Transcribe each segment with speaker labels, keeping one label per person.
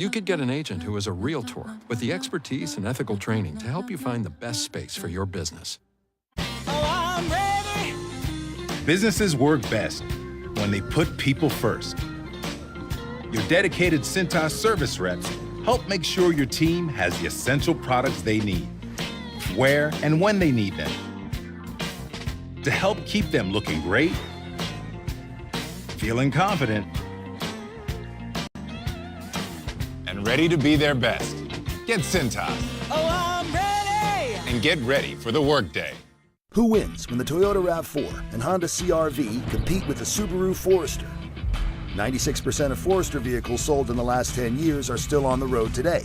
Speaker 1: You could get an agent who is a realtor with the expertise and ethical training to help you find the best space for your business.
Speaker 2: Oh, I'm ready.
Speaker 3: Businesses work best when they put people first. Your dedicated Cintas service reps help make sure your team has the essential products they need, where and when they need them, to help keep them looking great, feeling confident,
Speaker 4: and ready to be their best. Get Cintas
Speaker 2: Oh, I'm ready.
Speaker 4: and get ready for the workday.
Speaker 5: Who wins when the Toyota RAV4 and Honda CR-V compete with the Subaru Forester? 96% of Forester vehicles sold in the last 10 years are still on the road today.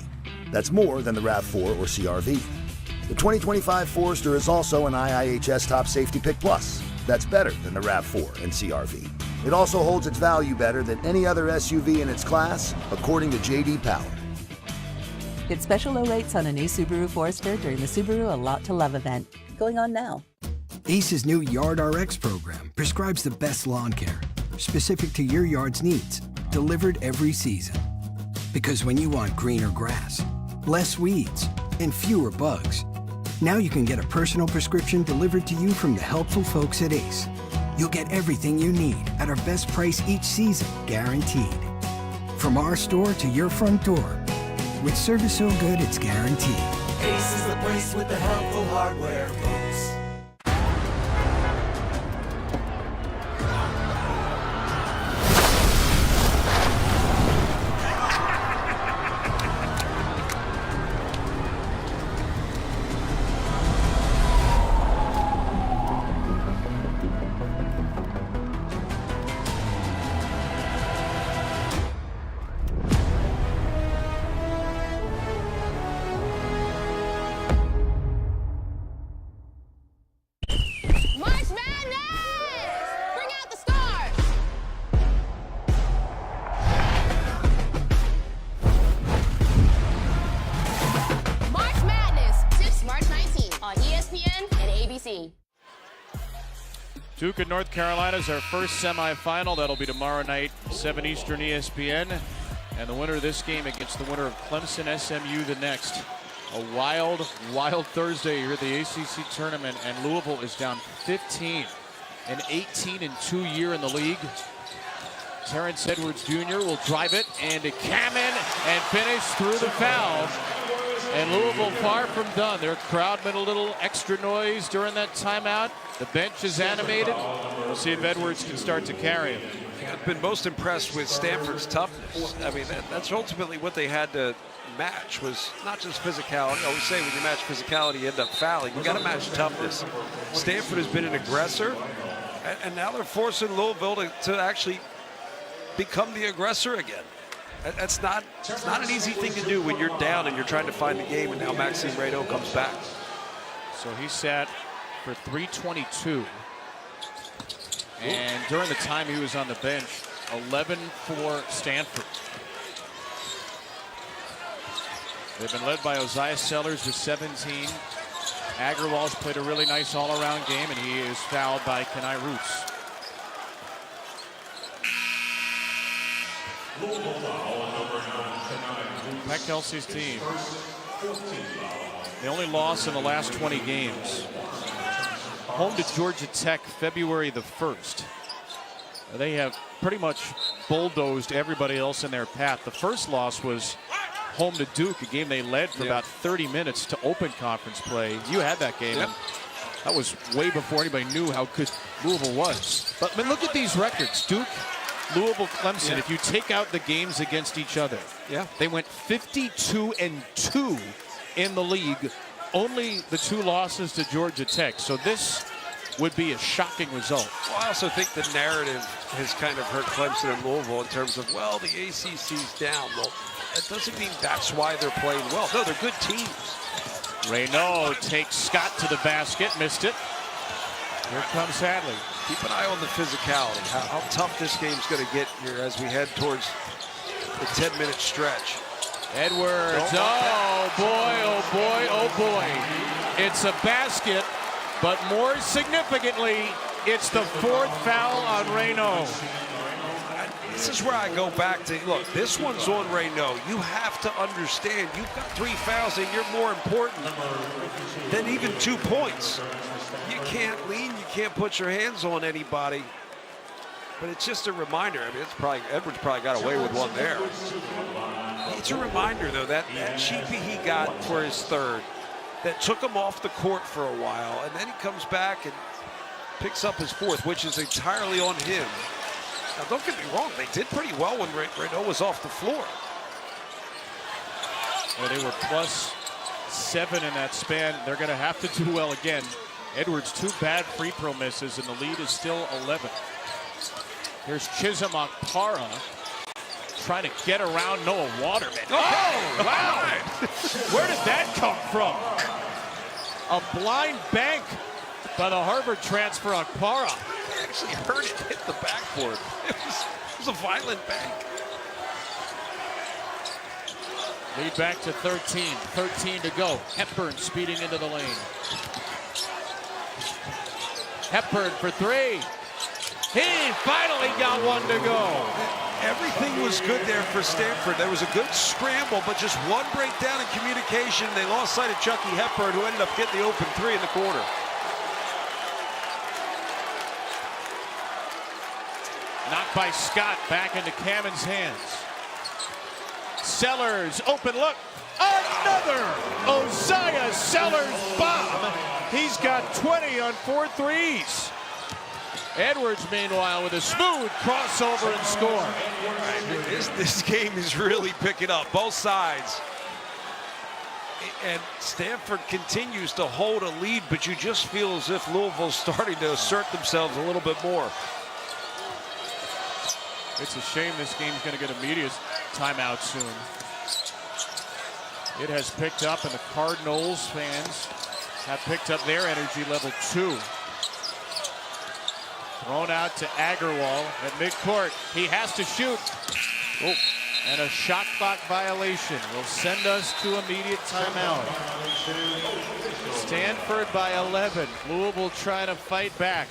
Speaker 5: That's more than the RAV4 or CR-V. The 2025 Forester is also an IIHS Top Safety Pick Plus. That's better than the RAV4 and CR-V. It also holds its value better than any other SUV in its class, according to J.D. Power.
Speaker 6: Get special low rates on a new Subaru Forester during the Subaru A Lot to Love event. Going on now.
Speaker 7: ACE's new Yard RX program prescribes the best lawn care, specific to your yard's needs, delivered every season. Because when you want greener grass, less weeds, and fewer bugs, now you can get a personal prescription delivered to you from the helpful folks at ACE. You'll get everything you need at our best price each season, guaranteed. From our store to your front door, with service so good it's guaranteed.
Speaker 2: Ace is the place with the helpful hardware, folks.
Speaker 8: Duke and North Carolina is our first semifinal. That'll be tomorrow night, 7 Eastern ESPN. And the winner of this game against the winner of Clemson SMU the next. A wild, wild Thursday here at the ACC tournament, and Louisville is down 15, an 18-2 year in the league. Terrence Edwards Jr. will drive it, and to Kamen and finish through the foul. And Louisville far from done. Their crowd made a little extra noise during that timeout. The bench is animated. We'll see if Edwards can start to carry him.
Speaker 9: I've been most impressed with Stanford's toughness. I mean, that's ultimately what they had to match, was not just physicality. I always say when you match physicality, you end up fouling. You got to match toughness. Stanford has been an aggressor, and now they're forcing Louisville to actually become the aggressor again. It's not an easy thing to do when you're down and you're trying to find the game, and now Maxime Reynaud comes back.
Speaker 8: So he sat for 322. And during the time he was on the bench, 11 for Stanford. They've been led by Ozias Sellers with 17. Agrawal's played a really nice all-around game, and he is fouled by Kenai Roots. Pat Kelsey's team. The only loss in the last 20 games. Home to Georgia Tech February the 1st. They have pretty much bulldozed everybody else in their path. The first loss was home to Duke, a game they led for about 30 minutes to open conference play. You had that game. And that was way before anybody knew how good Louisville was. But I mean, look at these records. Duke, Louisville, Clemson. If you take out the games against each other, they went 52-2 in the league. Only the 2 losses to Georgia Tech. So this would be a shocking result.
Speaker 9: Well, I also think the narrative has kind of hurt Clemson and Louisville in terms of, well, the ACC's down. Well, that doesn't mean that's why they're playing well. No, they're good teams.
Speaker 8: Reynaud takes Scott to the basket, missed it. Here comes Hadley.
Speaker 9: Keep an eye on the physicality, how tough this game's going to get here as we head towards the 10-minute stretch.
Speaker 8: Edwards, oh boy, oh boy, oh boy. It's a basket, but more significantly, it's the 4th foul on Reynaud.
Speaker 9: This is where I go back to, look, this one's on Reynaud. You have to understand, you've got 3 fouls and you're more important than even 2 points. You can't lean, you can't put your hands on anybody. But it's just a reminder. I mean, Edwards probably got away with one there. It's a reminder, though, that cheapie he got for his third that took him off the court for a while, and then he comes back and picks up his fourth, which is entirely on him. Now, don't get me wrong, they did pretty well when Reynaud was off the floor.
Speaker 8: Well, they were +7 in that span. They're going to have to do well again. Edwards, 2 bad free throw misses, and the lead is still 11. Here's Chisholm Okpara trying to get around Noah Waterman. Oh, wow! Where did that come from? A blind bank by the Harvard transfer Okpara.
Speaker 9: I actually heard it hit the backboard. It was a violent bank.
Speaker 8: Lead back to 13. 13 to go. Hepburn speeding into the lane. Hepburn for 3. He finally got one to go.
Speaker 9: Everything was good there for Stanford. There was a good scramble, but just one breakdown in communication. They lost sight of Chucky Hepburn, who ended up getting the open 3 in the quarter.
Speaker 8: Knocked by Scott, back into Kammen's hands. Sellers, open look. Another Osiah Sellers bomb. He's got 20 on 4 threes. Edwards, meanwhile, with a smooth crossover and score.
Speaker 9: Right, this game is really picking up, both sides. And Stanford continues to hold a lead, but you just feel as if Louisville's starting to assert themselves a little bit more.
Speaker 8: It's a shame this game's going to get a media timeout soon. It has picked up, and the Cardinals fans have picked up their energy level 2. Thrown out to Agarwal at midcourt. He has to shoot. Oh, and a shot clock violation will send us to immediate timeout. Stanford by 11. Louisville trying to fight back.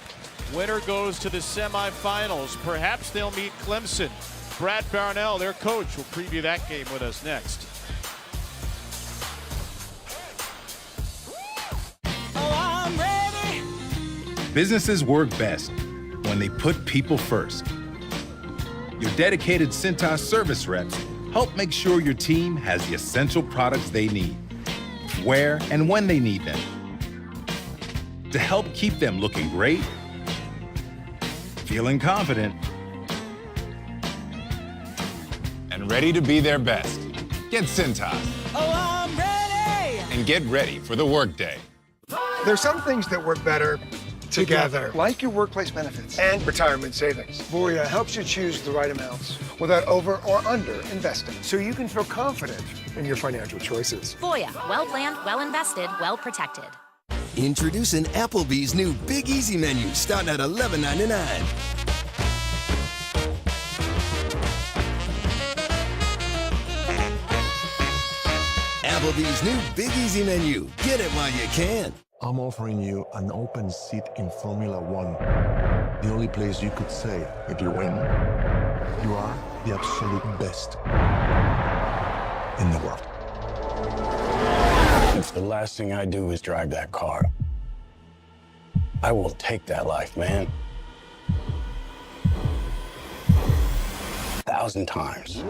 Speaker 8: Winner goes to the semifinals. Perhaps they'll meet Clemson. Brad Barnell, their coach, will preview that game with us next.
Speaker 3: Businesses work best when they put people first. Your dedicated Cintas service reps help make sure your team has the essential products they need, where and when they need them, to help keep them looking great, feeling confident,
Speaker 4: and ready to be their best. Get Cintas.
Speaker 2: Oh, I'm ready!
Speaker 4: And get ready for the workday.
Speaker 10: There's some things that work better together, like your workplace benefits and retirement savings. Voya helps you choose the right amounts without over or under investing, so you can feel confident in your financial choices.
Speaker 11: Voya, well planned, well invested, well protected.
Speaker 12: Introducing Applebee's new Big Easy menu, starting at $11.99. Applebee's new Big Easy menu. Get it while you can.
Speaker 13: I'm offering you an open seat in Formula One. The only place you could say, if you win, you are the absolute best in the world.
Speaker 14: If the last thing I do is drive that car, I will take that life, man. 1,000 times.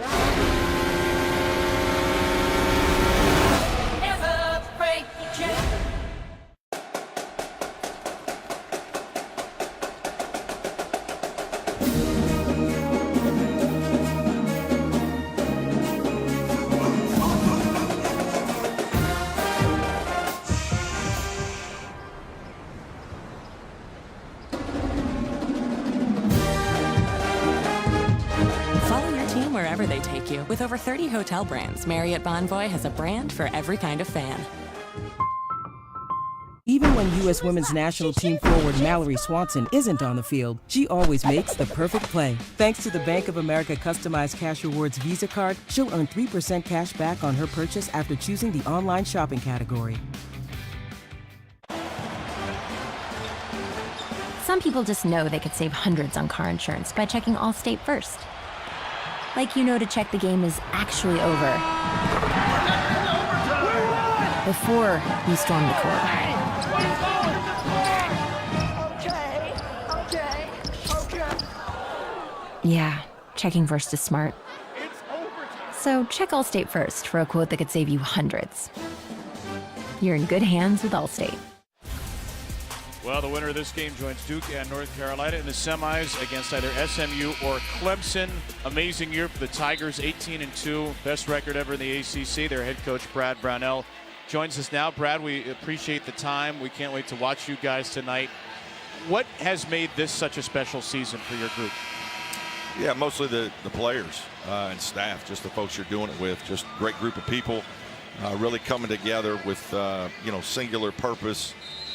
Speaker 15: Wherever they take you. With over 30 hotel brands, Marriott Bonvoy has a brand for every kind of fan.
Speaker 16: Even when U.S. Women's National Team forward Mallory Swanson isn't on the field, she always makes the perfect play. Thanks to the Bank of America Customized Cash Rewards Visa Card, she'll earn 3% cash back on her purchase after choosing the online shopping category.
Speaker 11: Some people just know they could save hundreds on car insurance by checking Allstate first. Like you know to check the game is actually over before you storm the court. Yeah, checking first is smart. So check Allstate first for a quote that could save you hundreds. You're in good hands with Allstate.
Speaker 8: Well, the winner of this game joins Duke and North Carolina in the semis against either SMU or Clemson. Amazing year for the Tigers, 18-2, best record ever in the ACC. Their head coach, Brad Brownell, joins us now. Brad, we appreciate the time. We can't wait to watch you guys tonight. What has made this such a special season for your group?
Speaker 17: Yeah, mostly the players and staff, just the folks you're doing it with. Just a great group of people really coming together with, singular purpose.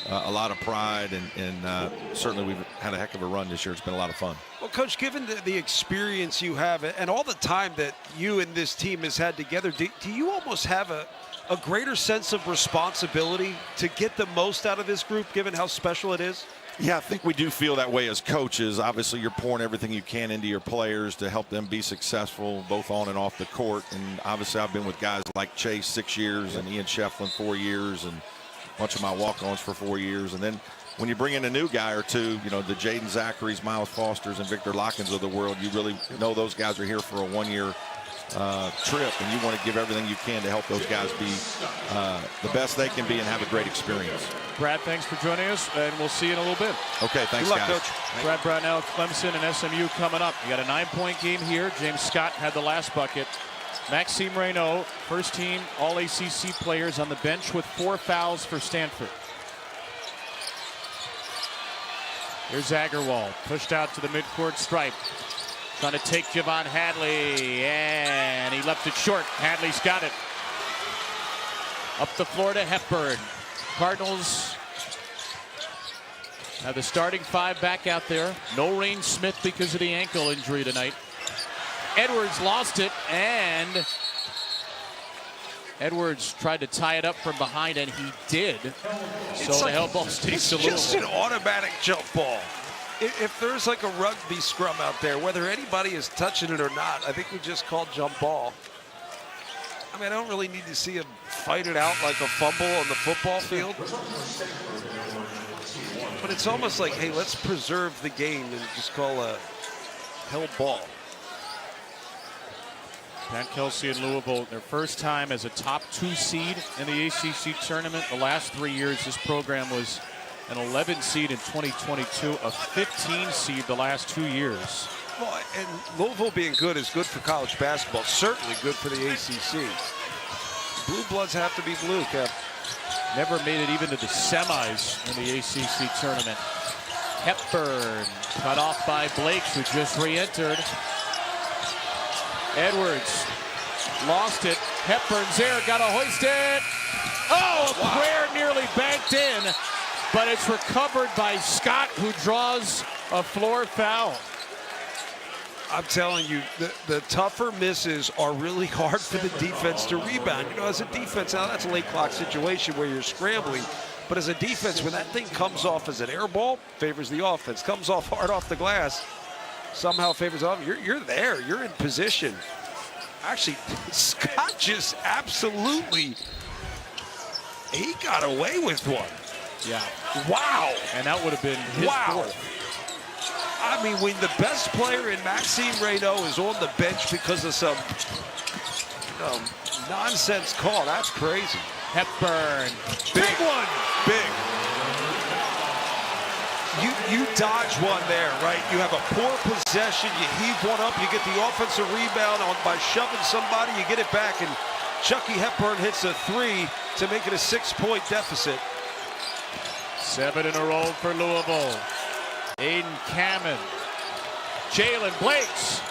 Speaker 17: A lot of pride, and certainly we've had a heck of a run this year. It's been a lot of fun.
Speaker 9: Well, Coach, given the experience you have and all the time that you and this team has had together, do you almost have a greater sense of responsibility to get the most out of this group, given how special it is?
Speaker 17: Yeah, I think we do feel that way as coaches. Obviously, you're pouring everything you can into your players to help them be successful, both on and off the court. And obviously, I've been with guys like Chase 6 years and Ian Shefflin 4 years, and a bunch of my walk-ons for 4 years. And then when you bring in a new guy or two, the Jaden Zacharys, Miles Fosters, and Victor Lockins of the world, you really know those guys are here for a one-year trip, and you want to give everything you can to help those guys be the best they can be and have a great experience.
Speaker 8: Brad, thanks for joining us, and we'll see you in a little bit.
Speaker 17: Okay, thanks,
Speaker 8: Good luck,
Speaker 17: guys.
Speaker 8: Coach. Brad Brownell, Clemson, and SMU coming up. You got a 9-point game here. James Scott had the last bucket. Maxime Reynaud, first team All-ACC players on the bench with 4 fouls for Stanford. Here's Agarwal, pushed out to the midcourt stripe. Trying to take Javon Hadley, and he left it short. Hadley's got it. Up the floor to Hepburn. Cardinals have the starting 5 back out there. No Rain Smith because of the ankle injury tonight. Edwards lost it, and Edwards tried to tie it up from behind, and he did. So the hell ball stays to Louisville.
Speaker 9: It's just an automatic jump ball. If there's like a rugby scrum out there, whether anybody is touching it or not, I think we just call jump ball. I mean, I don't really need to see him fight it out like a fumble on the football field. But it's almost like, hey, let's preserve the game and just call a held ball.
Speaker 8: Pat Kelsey and Louisville, their first time as a top 2 seed in the ACC tournament. The last 3 years, this program was an 11 seed in 2022, a 15 seed the last 2 years.
Speaker 9: Well, and Louisville being good is good for college basketball, certainly good for the ACC. Blue Bloods have to be blue, Kev.
Speaker 8: Never made it even to the semis in the ACC tournament. Hepburn cut off by Blakes, who just re-entered. Edwards lost it. Hepburn's there, got to hoist it. Oh, a prayer nearly banked in, but it's recovered by Scott, who draws a floor foul.
Speaker 9: I'm telling you, the tougher misses are really hard for the defense to rebound. As a defense, now that's a late clock situation where you're scrambling, but as a defense, when that thing comes off as an air ball, favors the offense. Comes off hard off the glass, somehow favors off. You're there. You're in position. Actually, Scott just absolutely, he got away with one.
Speaker 8: Yeah.
Speaker 9: Wow.
Speaker 8: And that would have been his fourth.
Speaker 9: I mean, when the best player in Maxime Reynaud is on the bench because of some nonsense call, that's crazy.
Speaker 8: Hepburn.
Speaker 9: Big one. Big. You dodge one there, right? You have a poor possession, you heave one up, you get the offensive rebound by shoving somebody, you get it back, and Chucky Hepburn hits a 3 to make it a 6-point deficit.
Speaker 8: 7 in a row for Louisville. Aiden Kamen. Jalen Blakes.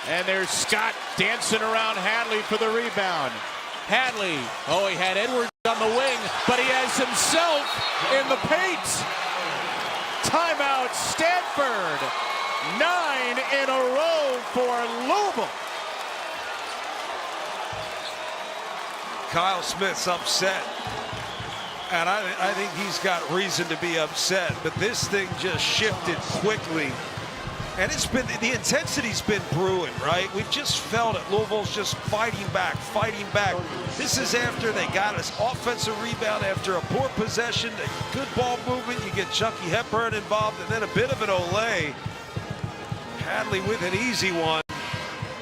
Speaker 8: And there's Scott dancing around Hadley for the rebound. Hadley, he had Edwards on the wing, but he has himself in the paint. Timeout, Stanford. 9 in a row for Louisville.
Speaker 9: Kyle Smith's upset. And I think he's got reason to be upset, but this thing just shifted quickly And it's been, the intensity's been brewing, right? We've just felt it. Louisville's just fighting back, fighting back. This is after they got us offensive rebound after a poor possession, a good ball movement. You get Chucky Hepburn involved, and then a bit of an Olay. Hadley with an easy one.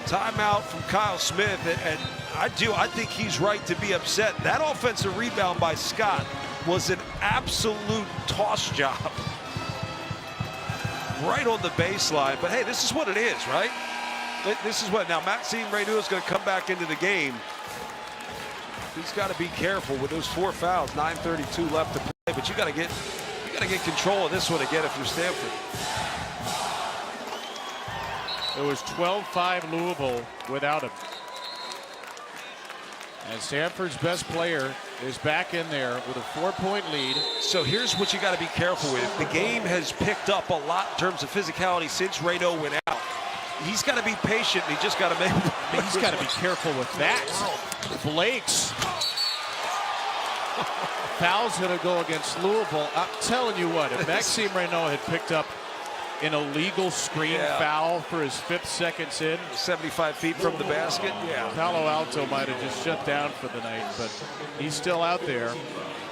Speaker 9: Timeout from Kyle Smith, and I think he's right to be upset. That offensive rebound by Scott was an absolute toss job. Right on the baseline, but hey, this is what it is, right? This is what, now Maxime Reynaud is going to come back into the game. He's got to be careful with those 4 fouls, 9:32 left to play, but you got to get control of this one again if you're Stanford.
Speaker 8: It was 12-5 Louisville without him. And Stanford's best player is back in there with a 4-point lead.
Speaker 9: So here's what you got to be careful with. The game has picked up a lot in terms of physicality since Reynaud went out. He's got to be patient. And he just got to make.
Speaker 8: I mean, he's got to be careful with that. Blake's foul's going to go against Louisville. I'm telling you what, if Maxime Reynaud had picked up an illegal screen foul for his 5th seconds in,
Speaker 9: 75 feet from the basket. Yeah,
Speaker 8: Palo Alto might have just shut down for the night, but he's still out there,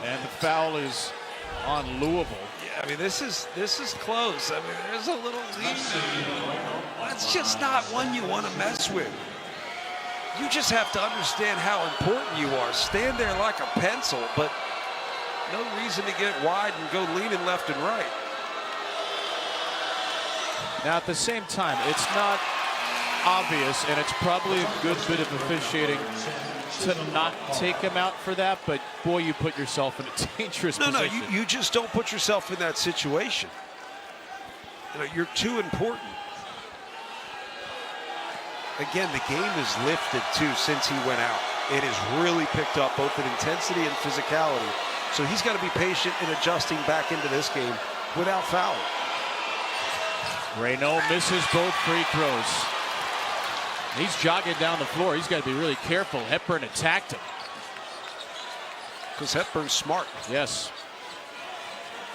Speaker 8: and the foul is on Louisville.
Speaker 9: Yeah, I mean this is close. I mean there's a little lead. That's just not one you want to mess with. You just have to understand how important you are. Stand there like a pencil, but no reason to get wide and go leaning left and right.
Speaker 8: Now, at the same time, it's not obvious, and it's probably a good bit of officiating to not take him out for that, but boy, you put yourself in a dangerous position.
Speaker 9: No, you just don't put yourself in that situation. You know, you're too important. Again, the game is lifted, too, since he went out. It has really picked up both in intensity and physicality. So he's got to be patient in adjusting back into this game without fouling.
Speaker 8: Reynaud misses both free throws. He's jogging down the floor. He's got to be really careful. Hepburn attacked him.
Speaker 9: Because Hepburn's smart.
Speaker 8: Yes.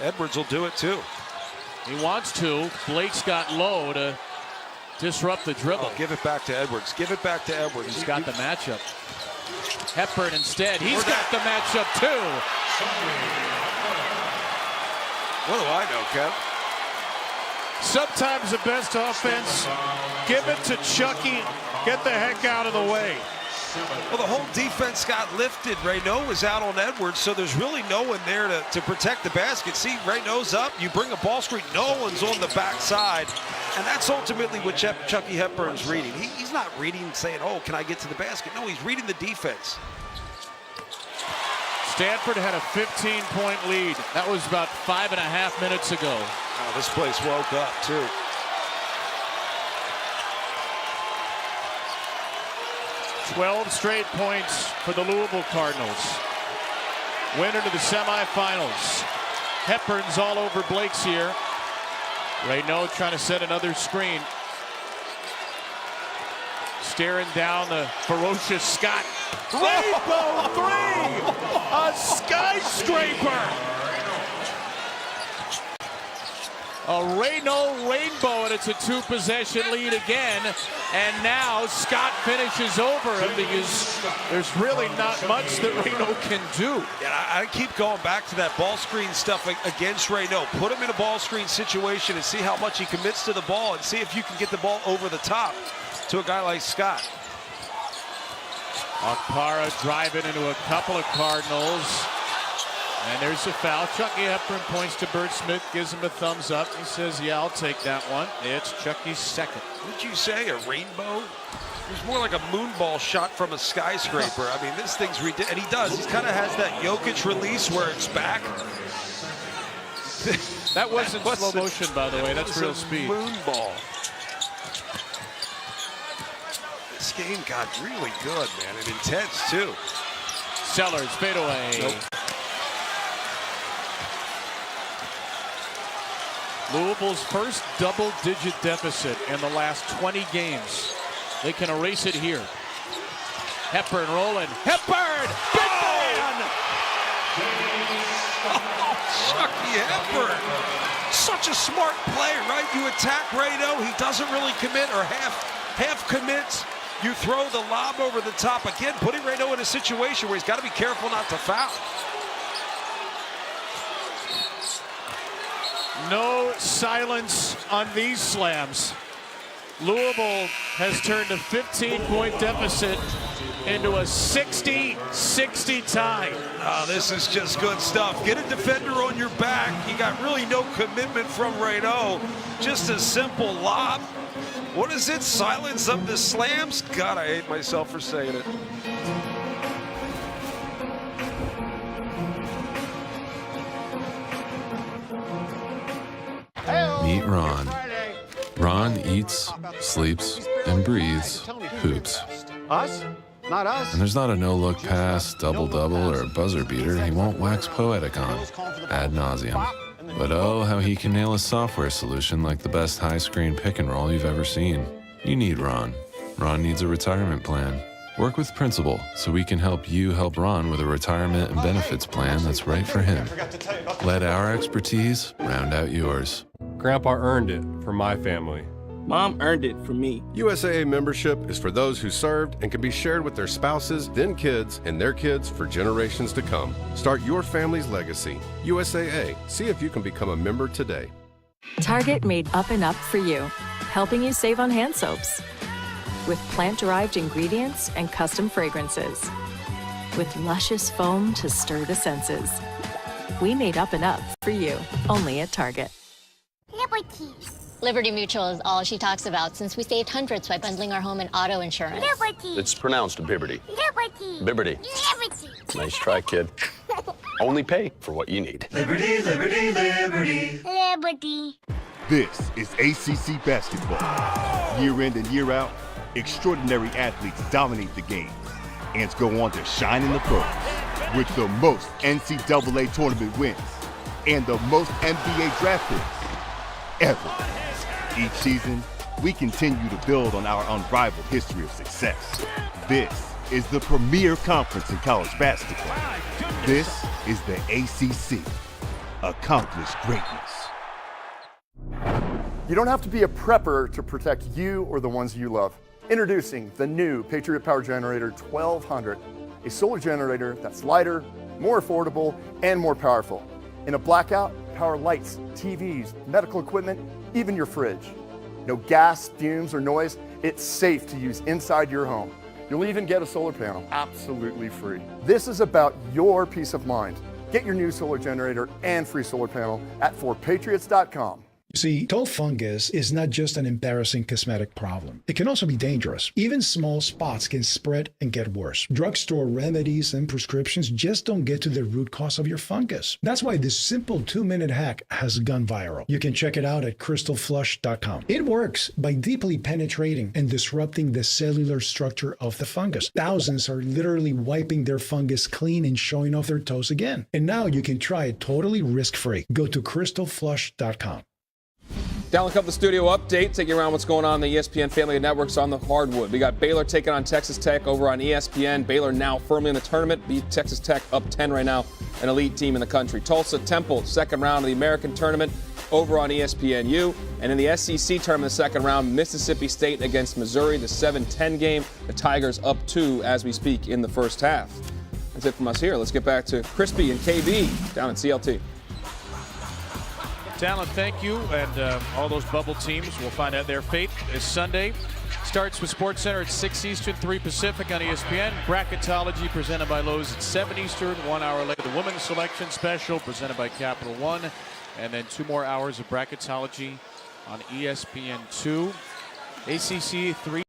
Speaker 9: Edwards will do it too.
Speaker 8: He wants to. Blake's got low to disrupt the dribble.
Speaker 9: Oh, give it back to Edwards. Give it back to Edwards.
Speaker 8: He's got the matchup. Hepburn instead. He's got the matchup too.
Speaker 9: What do I know, Kev?
Speaker 8: Sometimes the best offense, give it to Chucky, get the heck out of the way.
Speaker 9: Well, the whole defense got lifted. Reynaud was out on Edwards, so there's really no one there to protect the basket. See, Reynaud's up, you bring a ball screen, no one's on the backside, and that's ultimately what Chucky Hepburn's reading. He's not reading saying, oh, can I get to the basket? No, he's reading the defense.
Speaker 8: Stanford had a 15-point lead. That was about 5.5 minutes ago.
Speaker 9: Oh, this place woke up, too.
Speaker 8: "12 straight points for the Louisville Cardinals. Winner to the semifinals. Hepburn's all over Blake's here. Reynaud trying to set another screen. Staring down the ferocious Scott. Rainbow three! A skyscraper! A Reynaud rainbow, and it's a 2-possession lead again. And now Scott finishes over him because there's really not much that Reynaud can do.
Speaker 9: Yeah, I keep going back to that ball screen stuff against Reynaud. Put him in a ball screen situation and see how much he commits to the ball and see if you can get the ball over the top to a guy like Scott.
Speaker 8: Okpara driving into a couple of Cardinals. And there's a foul. Chucky Hepburn points to Bert Smith, gives him a thumbs up. He says, yeah, I'll take that one. It's Chucky's second.
Speaker 9: What did you say, a rainbow? It was more like a moonball shot from a skyscraper. I mean, this thing's ridiculous. And he does. He kind of has that Jokic release where it's back.
Speaker 8: That wasn't slow motion, by the way. That's real speed.
Speaker 9: Moonball. This game got really good, man, and intense, too.
Speaker 8: Sellers, fade away.
Speaker 9: Nope.
Speaker 8: Louisville's first double-digit deficit in the last 20 games. They can erase it here. Hepburn rolling. Hepburn! Big man!
Speaker 9: Oh, Chucky Hepburn such a smart play, right? You attack Rado, he doesn't really commit or half commits. You throw the lob over the top again, putting Rado in a situation where he's got to be careful not to foul.
Speaker 8: No silence on these slams. Louisville has turned a 15-point deficit into a 60-60 tie.
Speaker 9: Oh, this is just good stuff. Get a defender on your back. You got really no commitment from Rado. Just a simple lob. What is it? Silence of the slams? God, I hate myself for saying it.
Speaker 18: Meet Ron. Ron eats, sleeps, and breathes hoops.
Speaker 19: Us? Not us.
Speaker 18: And there's not a no-look pass, double-double, or a buzzer beater he won't wax poetic on, ad nauseum. But oh, how he can nail a software solution like the best high-screen pick-and-roll you've ever seen. You need Ron. Ron needs a retirement plan. Work with Principal so we can help you help Ron with a retirement and benefits plan that's right for him. Let our expertise round out yours.
Speaker 20: Grandpa earned it for my family.
Speaker 21: Mom earned it for me.
Speaker 20: USAA membership is for those who served and can be shared with their spouses, then kids, and their kids for generations to come. Start your family's legacy. USAA. See if you can become a member today.
Speaker 22: Target made Up and Up for you, helping you save on hand soaps. With plant-derived ingredients and custom fragrances. With luscious foam to stir the senses. We made Up and Up for you, only at Target.
Speaker 23: Liberty. Liberty Mutual is all she talks about since we saved hundreds by bundling our home and auto insurance.
Speaker 24: Liberty. It's pronounced Biberty.
Speaker 23: Liberty.
Speaker 24: Biberty.
Speaker 23: Liberty.
Speaker 24: Nice try, kid. Only pay for what you need.
Speaker 2: Liberty, liberty, liberty.
Speaker 23: Liberty.
Speaker 25: This is ACC basketball. Year in and year out, extraordinary athletes dominate the game and go on to shine in the pros with the most NCAA tournament wins and the most NBA draft picks ever. Each season, we continue to build on our unrivaled history of success. This is the premier conference in college basketball. This is the ACC. Accomplish greatness.
Speaker 26: You don't have to be a prepper to protect you or the ones you love. Introducing the new Patriot Power Generator 1200, a solar generator that's lighter, more affordable, and more powerful. In a blackout, power lights, TVs, medical equipment, even your fridge. No gas, fumes, or noise. It's safe to use inside your home. You'll even get a solar panel absolutely free. This is about your peace of mind. Get your new solar generator and free solar panel at forpatriots.com.
Speaker 27: You see, toe fungus is not just an embarrassing cosmetic problem. It can also be dangerous. Even small spots can spread and get worse. Drugstore remedies and prescriptions just don't get to the root cause of your fungus. That's why this simple 2-minute hack has gone viral. You can check it out at crystalflush.com. It works by deeply penetrating and disrupting the cellular structure of the fungus. Thousands are literally wiping their fungus clean and showing off their toes again. And now you can try it totally risk-free. Go to crystalflush.com.
Speaker 28: Down Cup, the studio update, taking around what's going on in the ESPN family of networks on the hardwood. We got Baylor taking on Texas Tech over on ESPN. Baylor now firmly in the tournament, beat Texas Tech up 10 right now, an elite team in the country. Tulsa Temple, second round of the American tournament over on ESPNU. And in the SEC tournament, the second round, Mississippi State against Missouri, the 7-10 game. The Tigers up 2 as we speak in the first half. That's it from us here. Let's get back to Crispy and KB down at CLT.
Speaker 8: Talent, thank you. And all those bubble teams, we'll find out their fate this Sunday. Starts with SportsCenter at 6 Eastern, 3 Pacific on ESPN. Bracketology presented by Lowe's at 7 Eastern. 1 hour later, the Women's Selection Special presented by Capital One. And then 2 more hours of bracketology on ESPN2. ACC 3.